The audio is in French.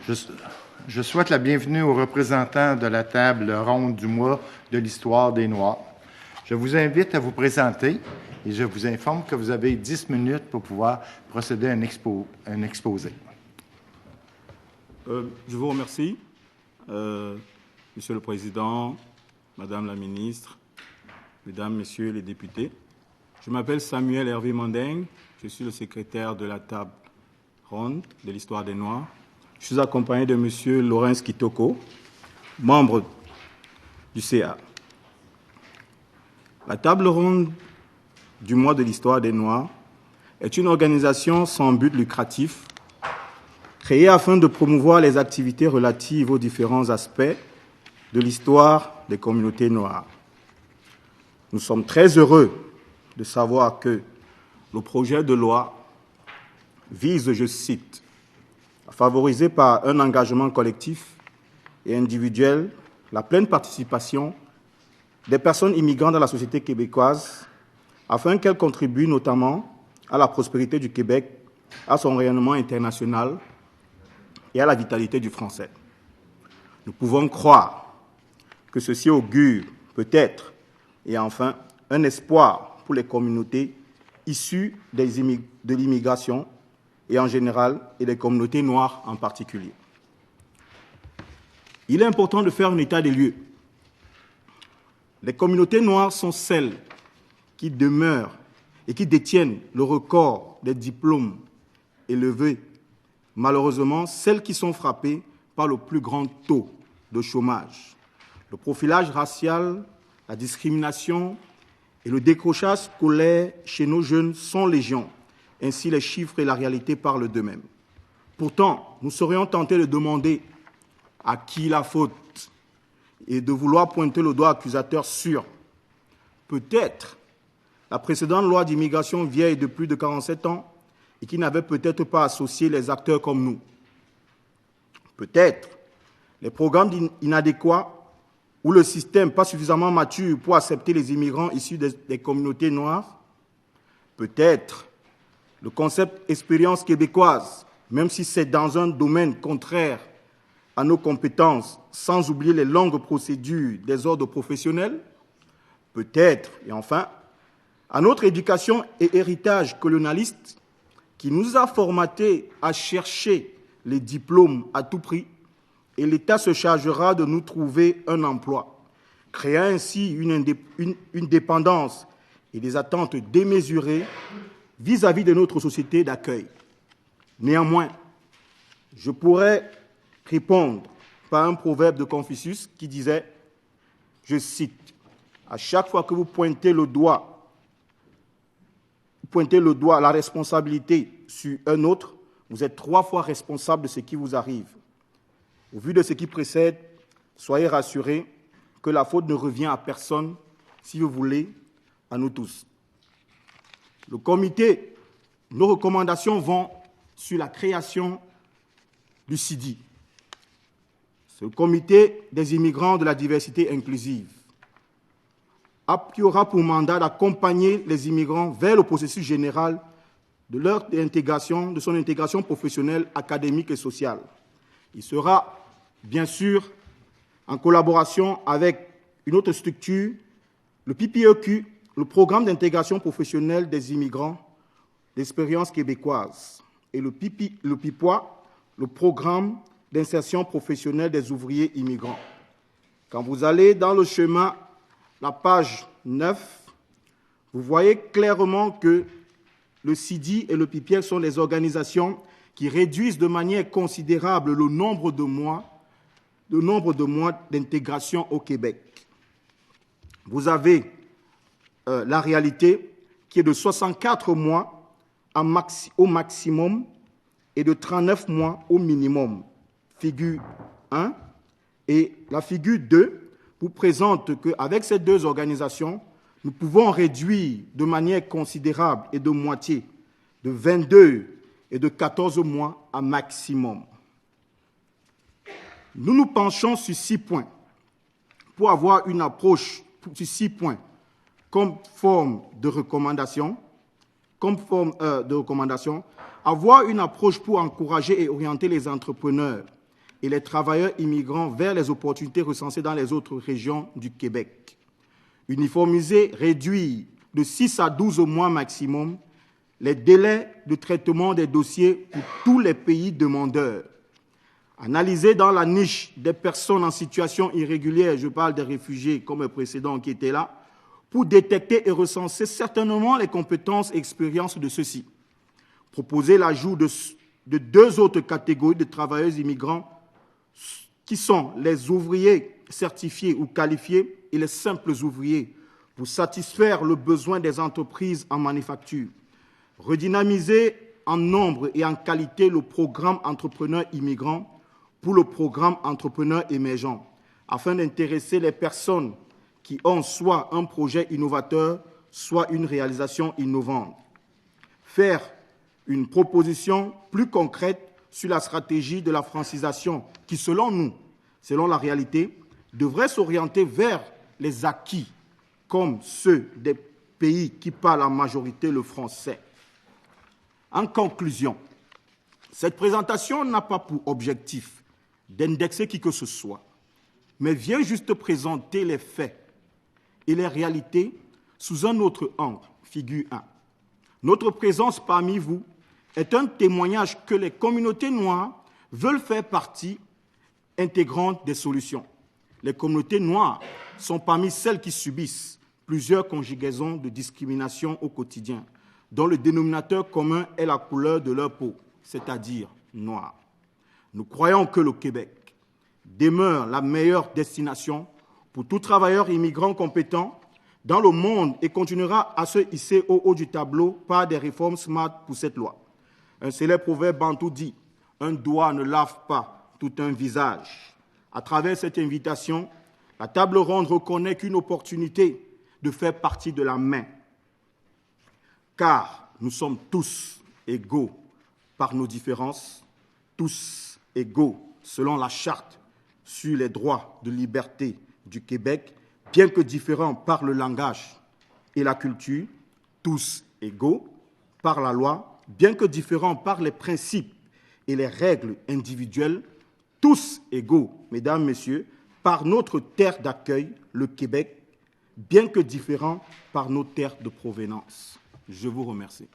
Je, je souhaite la bienvenue aux représentants de la table ronde du mois de l'histoire des Noirs. Je vous invite à vous présenter et je vous informe que vous avez 10 minutes pour pouvoir procéder à un exposé. Je vous remercie, Monsieur le Président, Madame la Ministre, Mesdames, Messieurs les députés. Je m'appelle Samuel Hervé Mandeng, je suis le secrétaire de la table ronde de l'histoire des Noirs. Je suis accompagné de Monsieur Laurence Kitoko, membre du CA. La table ronde du mois de l'histoire des Noirs est une organisation sans but lucratif créée afin de promouvoir les activités relatives aux différents aspects de l'histoire des communautés noires. Nous sommes très heureux de savoir que le projet de loi vise, je cite, à favoriser par un engagement collectif et individuel la pleine participation des personnes immigrantes dans la société québécoise afin qu'elles contribuent notamment à la prospérité du Québec, à son rayonnement international et à la vitalité du français. Nous pouvons croire que ceci augure peut-être, et enfin, un espoir pour les communautés issues de l'immigration et en général, et les communautés noires en particulier. Il est important de faire un état des lieux. Les communautés noires sont celles qui demeurent et qui détiennent le record des diplômes élevés. Malheureusement, celles qui sont frappées par le plus grand taux de chômage. Le profilage racial, la discrimination et le décrochage scolaire chez nos jeunes sont légion. Ainsi, les chiffres et la réalité parlent d'eux-mêmes. Pourtant, nous serions tentés de demander à qui la faute et de vouloir pointer le doigt accusateur sur peut-être la précédente loi d'immigration vieille de plus de 47 ans et qui n'avait peut-être pas associé les acteurs comme nous. Peut-être les programmes inadéquats ou le système pas suffisamment mature pour accepter les immigrants issus des communautés noires. Peut-être le concept expérience québécoise, même si c'est dans un domaine contraire à nos compétences, sans oublier les longues procédures des ordres professionnels. Peut-être, et enfin, à notre éducation et héritage colonialiste qui nous a formatés à chercher les diplômes à tout prix, et l'État se chargera de nous trouver un emploi, créant ainsi une dépendance et des attentes démesurées vis-à-vis de notre société d'accueil. Néanmoins, je pourrais répondre par un proverbe de Confucius qui disait, je cite, « À chaque fois que vous pointez le doigt, la responsabilité sur un autre, vous êtes 3 fois responsable de ce qui vous arrive. Au vu de ce qui précède, soyez rassurés que la faute ne revient à personne, si vous voulez, à nous tous. » Le comité, nos recommandations vont sur la création du CIDI, ce comité des immigrants de la diversité inclusive, qui aura pour mandat d'accompagner les immigrants vers le processus général de leur intégration, de son intégration professionnelle, académique et sociale. Il sera, bien sûr, en collaboration avec une autre structure, le PPEQ, le programme d'intégration professionnelle des immigrants d'expérience québécoise, et le PIPOA, le programme d'insertion professionnelle des ouvriers immigrants. Quand vous allez dans le schéma, la page 9, vous voyez clairement que le CIDI et le PIPIEC sont les organisations qui réduisent de manière considérable le nombre de mois d'intégration au Québec. Vous avez la réalité qui est de 64 mois au maximum et de 39 mois au minimum. Figure 1 et la figure 2 vous présente qu'avec ces 2 organisations, nous pouvons réduire de manière considérable et de moitié, de 22 et de 14 mois à maximum. Nous nous penchons sur 6 points pour avoir une approche sur 6 points comme forme de recommandation, avoir une approche pour encourager et orienter les entrepreneurs et les travailleurs immigrants vers les opportunités recensées dans les autres régions du Québec. Uniformiser, réduire de 6 à 12 mois maximum les délais de traitement des dossiers pour tous les pays demandeurs. Analyser dans la niche des personnes en situation irrégulière, je parle des réfugiés comme les précédents qui étaient là, pour détecter et recenser certainement les compétences et expériences de ceux-ci. Proposer l'ajout de 2 autres catégories de travailleurs immigrants qui sont les ouvriers certifiés ou qualifiés et les simples ouvriers pour satisfaire le besoin des entreprises en manufacture. Redynamiser en nombre et en qualité le programme entrepreneur immigrant pour le programme entrepreneur émergent, afin d'intéresser les personnes qui ont soit un projet innovateur, soit une réalisation innovante. Faire une proposition plus concrète sur la stratégie de la francisation qui, selon nous, selon la réalité, devrait s'orienter vers les acquis, comme ceux des pays qui parlent en majorité le français. En conclusion, cette présentation n'a pas pour objectif d'indexer qui que ce soit, mais vient juste présenter les faits et les réalités sous un autre angle, figure 1. Notre présence parmi vous est un témoignage que les communautés noires veulent faire partie intégrante des solutions. Les communautés noires sont parmi celles qui subissent plusieurs conjugaisons de discrimination au quotidien, dont le dénominateur commun est la couleur de leur peau, c'est-à-dire noire. Nous croyons que le Québec demeure la meilleure destination pour tout travailleur immigrant compétent dans le monde et continuera à se hisser au haut du tableau par des réformes smart pour cette loi. Un célèbre proverbe bantou dit « Un doigt ne lave pas tout un visage ». À travers cette invitation, la table ronde reconnaît qu'une opportunité de faire partie de la main, car nous sommes tous égaux par nos différences, tous égaux selon la Charte sur les droits de liberté du Québec, bien que différents par le langage et la culture, tous égaux par la loi, bien que différents par les principes et les règles individuelles, tous égaux, mesdames, messieurs, par notre terre d'accueil, le Québec, bien que différents par nos terres de provenance. Je vous remercie.